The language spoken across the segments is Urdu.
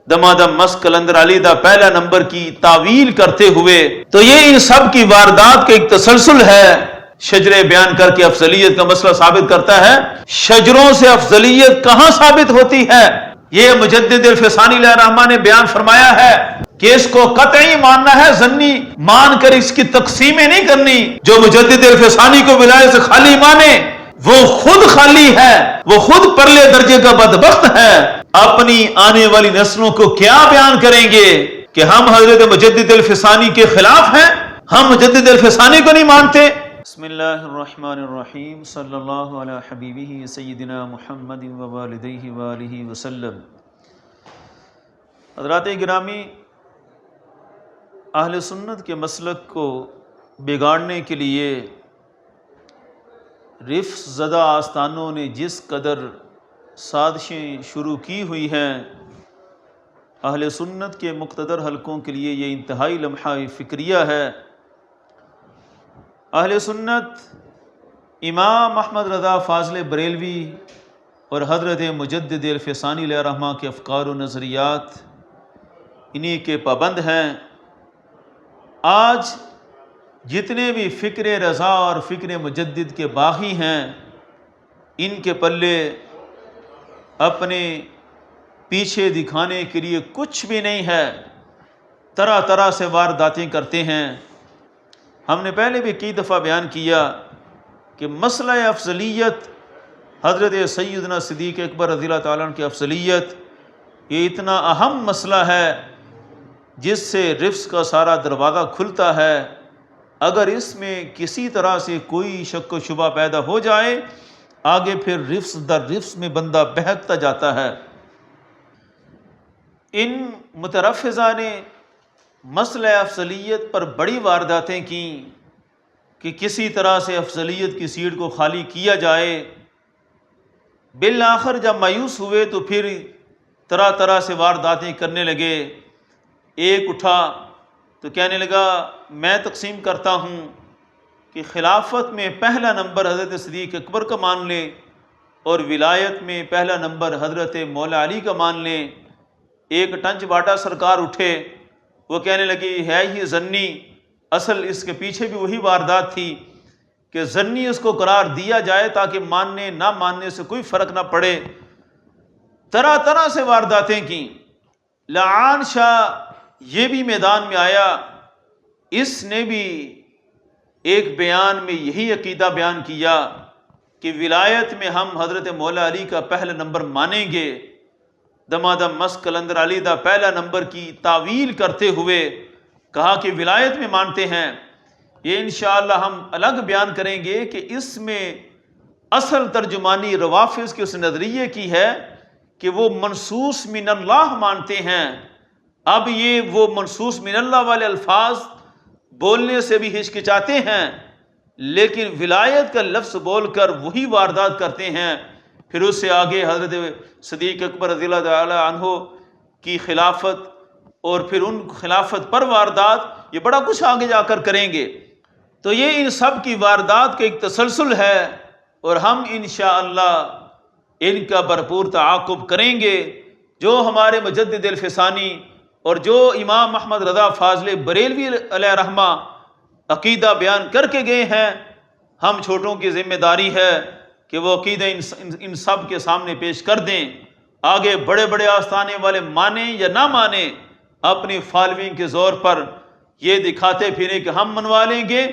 دمادم مس کلندر علی دا پہلا نمبر کی تعویل کرتے ہوئے، تو یہ ان سب کی واردات کا ایک تسلسل ہے۔ شجرے بیان کر کے افضلیت کا مسئلہ ثابت کرتا ہے۔ شجروں سے افضلیت کہاں ثابت ہوتی ہے؟ یہ مجدد الفسانی علیہ الرحمہ نے بیان فرمایا ہے کہ اس کو قطعی ماننا ہے، ظنی مان کر اس کی تقسیمیں نہیں کرنی۔ جو مجدد الفسانی کو ولایت سے خالی مانے وہ خود خالی ہے، وہ خود پرلے درجے کا بدبخت ہے۔ اپنی آنے والی نسلوں کو کیا بیان کریں گے کہ ہم حضرت مجدد الفسانی کے خلاف ہیں، ہم مجدد الفسانی کو نہیں مانتے۔ بسم اللہ الرحمن الرحیم، صلی اللہ علی حبیبہ سیدنا محمد ووالدیہ وآلہ وسلم۔ حضرات گرامی، اہل سنت کے مسلک کو بگاڑنے کے لیے رفس زدہ آستانوں نے جس قدر سازشیں شروع کی ہوئی ہیں، اہل سنت کے مقتدر حلقوں کے لیے یہ انتہائی لمحہ فکریہ ہے۔ اہل سنت امام احمد رضا فاضل بریلوی اور حضرت مجدد الفسانی علیہ الرحمہ کے افکار و نظریات انہی کے پابند ہیں۔ آج جتنے بھی فکر رضا اور فکر مجدد کے باغی ہیں، ان کے پلے اپنے پیچھے دکھانے کے لیے کچھ بھی نہیں ہے، طرح طرح سے وارداتیں کرتے ہیں۔ ہم نے پہلے بھی کئی دفعہ بیان کیا کہ مسئلہ افضلیت، حضرت سیدنا صدیق اکبر رضی اللہ تعالیٰ عنہ کی افضلیت، یہ اتنا اہم مسئلہ ہے جس سے رفس کا سارا دروازہ کھلتا ہے۔ اگر اس میں کسی طرح سے کوئی شک و شبہ پیدا ہو جائے، آگے پھر رفس در رفس میں بندہ بہکتا جاتا ہے۔ ان مترفضہ نے مسئلہ افضلیت پر بڑی وارداتیں کیں کہ کسی طرح سے افضلیت کی سیٹ کو خالی کیا جائے۔ بالآخر جب مایوس ہوئے تو پھر طرح طرح سے وارداتیں کرنے لگے۔ ایک اٹھا تو کہنے لگا میں تقسیم کرتا ہوں کہ خلافت میں پہلا نمبر حضرت صدیق اکبر کا مان لیں اور ولایت میں پہلا نمبر حضرت مولا علی کا مان لیں۔ ایک ٹنچ باٹا سرکار اٹھے، وہ کہنے لگی ہے ہی ظنی، اصل اس کے پیچھے بھی وہی واردات تھی کہ ظنی اس کو قرار دیا جائے تاکہ ماننے نہ ماننے سے کوئی فرق نہ پڑے۔ طرح طرح سے وارداتیں کیں۔ لعان شاہ یہ بھی میدان میں آیا، اس نے بھی ایک بیان میں یہی عقیدہ بیان کیا کہ ولایت میں ہم حضرت مولا علی کا پہلا نمبر مانیں گے۔ دمادم مس کلندر علی دا پہلا نمبر کی تعویل کرتے ہوئے کہا کہ ولایت میں مانتے ہیں۔ یہ انشاءاللہ ہم الگ بیان کریں گے کہ اس میں اصل ترجمانی روافض کے اس نظریے کی ہے کہ وہ منصوص من اللہ مانتے ہیں۔ اب یہ وہ منصوص من اللہ والے الفاظ بولنے سے بھی ہچکچاتے ہیں، لیکن ولایت کا لفظ بول کر وہی واردات کرتے ہیں۔ پھر اس سے آگے حضرت صدیق اکبر رضی اللہ تعالیٰ عنہ کی خلافت اور پھر ان خلافت پر واردات، یہ بڑا کچھ آگے جا کر کریں گے۔ تو یہ ان سب کی واردات کا ایک تسلسل ہے، اور ہم انشاءاللہ ان کا بھرپور تعاقب کریں گے۔ جو ہمارے مجدد الفسانی اور جو امام احمد رضا فاضل بریلوی علیہ رحمہ عقیدہ بیان کر کے گئے ہیں، ہم چھوٹوں کی ذمہ داری ہے کہ وہ عقیدہ ان سب کے سامنے پیش کر دیں۔ آگے بڑے بڑے آستانے والے مانیں یا نہ مانیں، اپنی فالوئنگ کے زور پر یہ دکھاتے پھریں کہ ہم منوا لیں گے،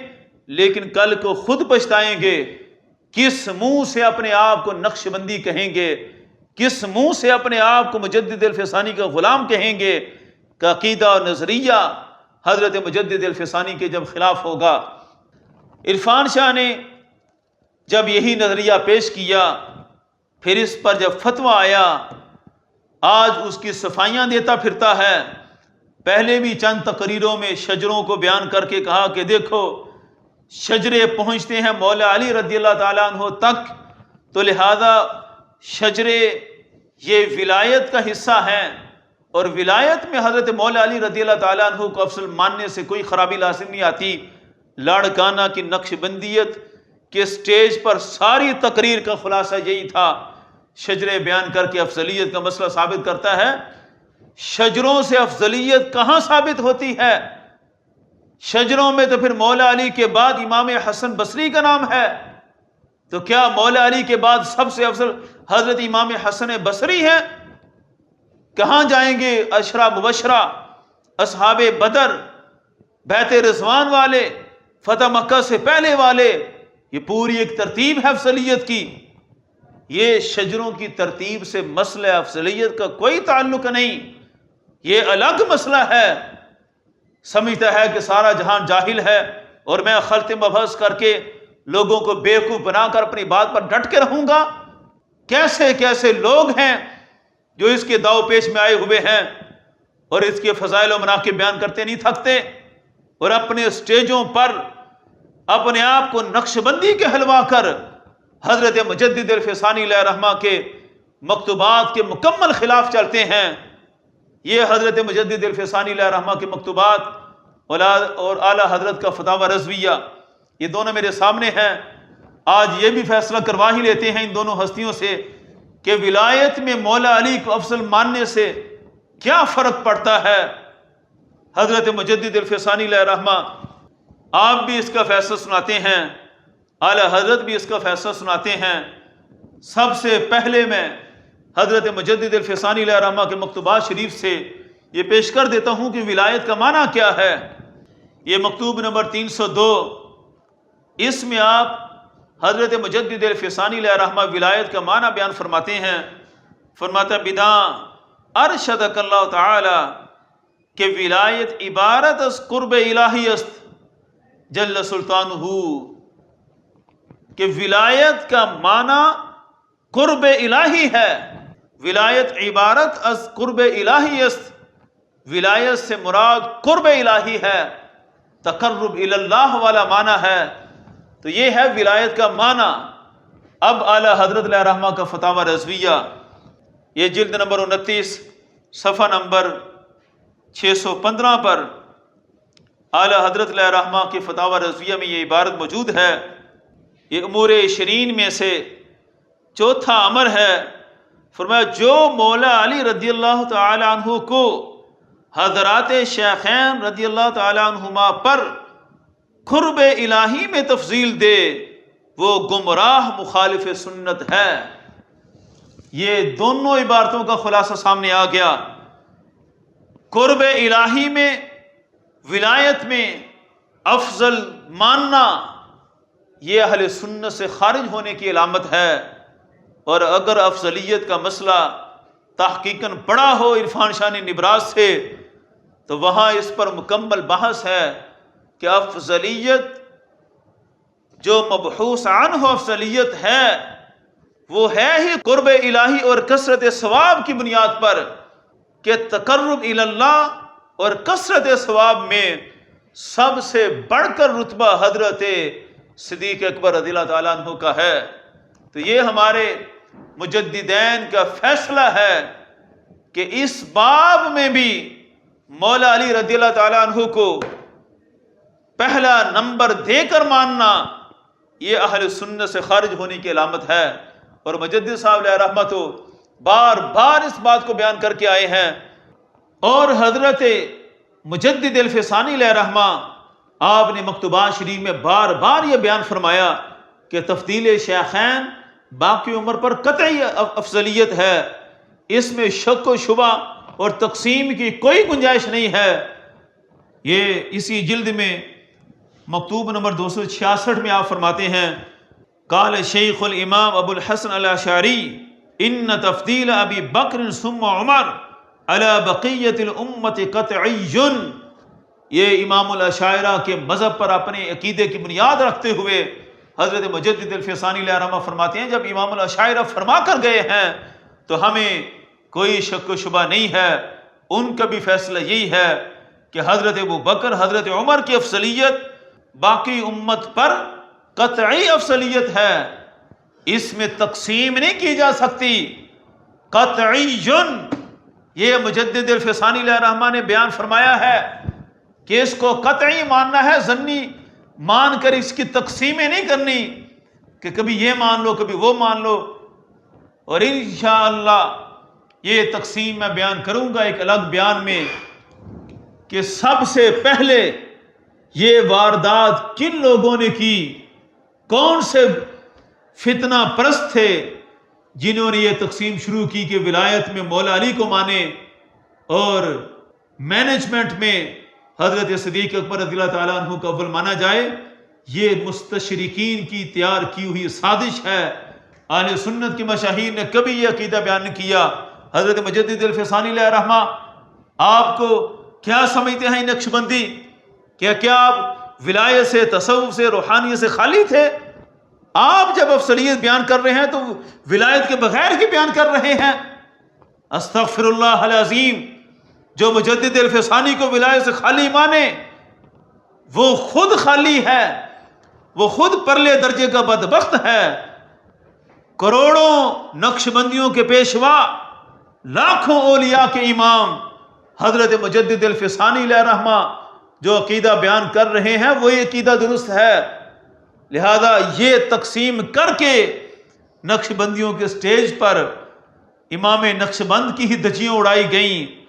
لیکن کل کو خود پچھتائیں گے۔ کس منہ سے اپنے آپ کو نقش بندی کہیں گے، کس منہ سے اپنے آپ کو مجدد الفسانی کا غلام کہیں گے کہ عقیدہ اور نظریہ حضرت مجدد الفسانی کے جب خلاف ہوگا۔ عرفان شاہ نے جب یہی نظریہ پیش کیا، پھر اس پر جب فتویٰ آیا، آج اس کی صفائیاں دیتا پھرتا ہے۔ پہلے بھی چند تقریروں میں شجروں کو بیان کر کے کہا کہ دیکھو شجرے پہنچتے ہیں مولا علی رضی اللہ تعالیٰ عنہ تک، تو لہذا شجرے یہ ولایت کا حصہ ہیں، اور ولایت میں حضرت مولا علی رضی اللہ تعالیٰ عنہ کو افضل ماننے سے کوئی خرابی لازم نہیں آتی۔ لاڑکانہ کی نقش بندیت کے سٹیج پر ساری تقریر کا خلاصہ یہی تھا۔ شجرے بیان کر کے افضلیت کا مسئلہ ثابت کرتا ہے شجروں سے افضلیت کہاں ثابت ہوتی ہے؟ شجروں میں تو پھر مولا علی کے بعد امام حسن بصری کا نام ہے، تو کیا مولا علی کے بعد سب سے افضل حضرت امام حسن بصری ہیں؟ کہاں جائیں گے عشرہ مبشرہ، اصحاب بدر، بیت رضوان والے، فتح مکہ سے پہلے والے؟ یہ پوری ایک ترتیب ہے افضلیت کی۔ یہ شجروں کی ترتیب سے مسئلہ افضلیت کا کوئی تعلق نہیں، یہ الگ مسئلہ ہے۔ سمجھتا ہے کہ سارا جہان جاہل ہے اور میں خلط مبحث کر کے لوگوں کو بیوقوف بنا کر اپنی بات پر ڈٹ کے رہوں گا؟ کیسے کیسے لوگ ہیں جو اس کے داؤ پیش میں آئے ہوئے ہیں اور اس کے فضائل و مناقب بیان کرتے نہیں تھکتے، اور اپنے اسٹیجوں پر اپنے آپ کو نقش بندی کے حلوا کر حضرت مجدد الفسانی علیہ رحمہ کے مکتوبات کے مکمل خلاف چلتے ہیں۔ یہ حضرت مجدد الفسانی علیہ رحمہ کے مکتوبات اور اعلیٰ حضرت کا فتاوی رضویہ، یہ دونوں میرے سامنے ہیں۔ آج یہ بھی فیصلہ کروا ہی لیتے ہیں ان دونوں ہستیوں سے کہ ولایت میں مولا علی کو افضل ماننے سے کیا فرق پڑتا ہے۔ حضرت مجدد الفسانی علیہ رحمہ آپ بھی اس کا فیصلہ سناتے ہیں، اعلیٰ حضرت بھی اس کا فیصلہ سناتے ہیں۔ سب سے پہلے میں حضرت مجدد الفسانی علیہ رحمہ کے مکتوبات شریف سے یہ پیش کر دیتا ہوں کہ ولایت کا معنی کیا ہے۔ یہ مکتوب نمبر 302، اس میں آپ حضرت مجدد الفسانی علیہ رحمہ ولایت کا معنی بیان فرماتے ہیں۔ فرماتا بداں ارشدک اللہ تعالی کہ ولایت عبارت از قرب الہی است جل سلطانہ، کہ ولایت کا معنی قرب الہی ہے۔ ولایت عبارت از قرب الہی است، ولایت سے مراد قرب الہی ہے، تقرب الی اللہ والا معنی ہے۔ تو یہ ہے ولایت کا معنی۔ اب اعلیٰ حضرت علیہ رحمہ کا فتاوی رضویہ، یہ جلد نمبر 29 صفحہ نمبر 615 پر اعلیٰ حضرت علیہ رحمہ کے فتاوی رضویہ میں یہ عبارت موجود ہے۔ یہ امور 20 میں سے چوتھا امر ہے۔ فرمایا جو مولا علی رضی اللہ تعالی عنہ کو حضرات شیخین رضی اللہ تعالی عنہما پر قرب الہی میں تفضیل دے وہ گمراہ مخالف سنت ہے۔ یہ دونوں عبارتوں کا خلاصہ سامنے آ گیا۔ قرب الہی میں، ولایت میں افضل ماننا یہ اہل سنت سے خارج ہونے کی علامت ہے، اور اگر افضلیت کا مسئلہ تحقیقاً پڑا ہو عرفان شان نبراس سے تو وہاں اس پر مکمل بحث ہے کہ افضلیت جو مبحوث عنہ افضلیت ہے وہ ہے ہی قرب الہی اور کثرت ثواب کی بنیاد پر، کہ تقرب الی اللہ اور کثرت ثواب میں سب سے بڑھ کر رتبہ حضرت صدیق اکبر رضی اللہ تعالیٰ عنہ کا ہے۔ تو یہ ہمارے مجددین کا فیصلہ ہے کہ اس باب میں بھی مولا علی رضی اللہ تعالیٰ عنہ کو پہلا نمبر دے کر ماننا یہ اہل سنت سے خارج ہونے کی علامت ہے۔ اور مجدد صاحب علیہ رحمہ تو بار بار اس بات کو بیان کر کے آئے ہیں، اور حضرت مجدد الفسانی علیہ رحمہ آپ نے مکتوبات شریف میں بار بار یہ بیان فرمایا کہ تفضیل شیخین باقی عمر پر قطعی افضلیت ہے، اس میں شک و شبہ اور تقسیم کی کوئی گنجائش نہیں ہے۔ یہ اسی جلد میں مکتوب نمبر 266 میں آپ فرماتے ہیں قال شیخ الامام ابو الحسن الاشعری ان تفضیل ابی بکر ثم عمر علی بقیت الامت قطعی۔ یہ امام الاشاعرہ کے مذہب پر اپنے عقیدے کی بنیاد رکھتے ہوئے حضرت مجدد الفسانی علیہ رحمہ فرماتے ہیں جب امام الاشاعرہ فرما کر گئے ہیں تو ہمیں کوئی شک و شبہ نہیں ہے، ان کا بھی فیصلہ یہی ہے کہ حضرت ابو بکر حضرت عمر کی افضلیت باقی امت پر قطعی افضلیت ہے، اس میں تقسیم نہیں کی جا سکتی، قطعی۔ یہ مجدد الفسانی علیہ رحمہ نے بیان فرمایا ہے کہ اس کو قطعی ماننا ہے، ظنی مان کر اس کی تقسیمیں نہیں کرنی کہ کبھی یہ مان لو کبھی وہ مان لو۔ اور انشاءاللہ یہ تقسیم میں بیان کروں گا ایک الگ بیان میں کہ سب سے پہلے یہ واردات کن لوگوں نے کی، کون سے فتنہ پرست تھے جنہوں نے یہ تقسیم شروع کی کہ ولایت میں مولا علی کو مانے اور مینجمنٹ میں حضرت صدیق اکبر رضی اللہ تعالیٰ عنہ کو اول مانا جائے۔ یہ مستشرقین کی تیار کی ہوئی سازش ہے۔ اہل سنت کی مشاہیر نے کبھی یہ عقیدہ بیان نہیں کیا۔ حضرت مجدد الفسانی علیہ رحمہ آپ کو کیا سمجھتے ہیں نقشبندی؟ کیا آپ ولایت سے، تصوف سے، روحانیت سے خالی تھے؟ آپ جب افضلیت بیان کر رہے ہیں تو ولایت کے بغیر ہی بیان کر رہے ہیں۔ استغفر اللہ العظیم، جو مجدد الفسانی کو ولایت سے خالی مانے وہ خود خالی ہے، وہ خود پرلے درجے کا بدبخت ہے۔ کروڑوں نقشبندیوں کے پیشوا، لاکھوں اولیاء کے امام حضرت مجدد الفسانی علیہ رحمہ جو عقیدہ بیان کر رہے ہیں وہی عقیدہ درست ہے۔ لہذا یہ تقسیم کر کے نقشبندیوں کے سٹیج پر امام نقشبند کی ہی دھجیاں اڑائی گئیں۔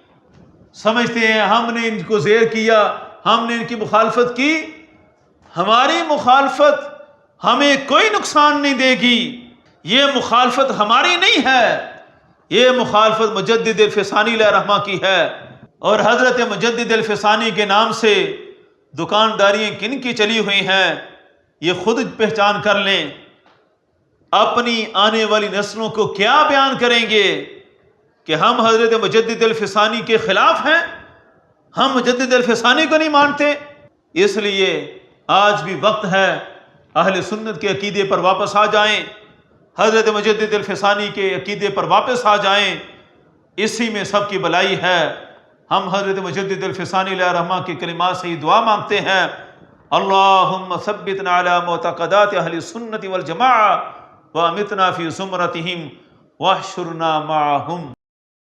سمجھتے ہیں ہم نے ان کو زیر کیا، ہم نے ان کی مخالفت کی۔ ہماری مخالفت ہمیں کوئی نقصان نہیں دے گی، یہ مخالفت ہماری نہیں ہے، یہ مخالفت مجدد الفسانی علیہ رحمہ کی ہے۔ اور حضرت مجدد الفسانی کے نام سے دکانداریاں کن کی چلی ہوئی ہیں یہ خود پہچان کر لیں۔ اپنی آنے والی نسلوں کو کیا بیان کریں گے کہ ہم حضرت مجدد الفسانی کے خلاف ہیں، ہم مجدد الفسانی کو نہیں مانتے؟ اس لیے آج بھی وقت ہے اہل سنت کے عقیدے پر واپس آ جائیں، حضرت مجدد الفسانی کے عقیدے پر واپس آ جائیں، اسی میں سب کی بھلائی ہے۔ ہم حضرت مجدد الفسانی علیہ رحمہ کی کلمات سے ہی دعا مانگتے ہیں، اللہم ثبتنا علی معتقدات اہل السنت والجماعہ وامتنا فی زمرتہم واحشرنا معہم۔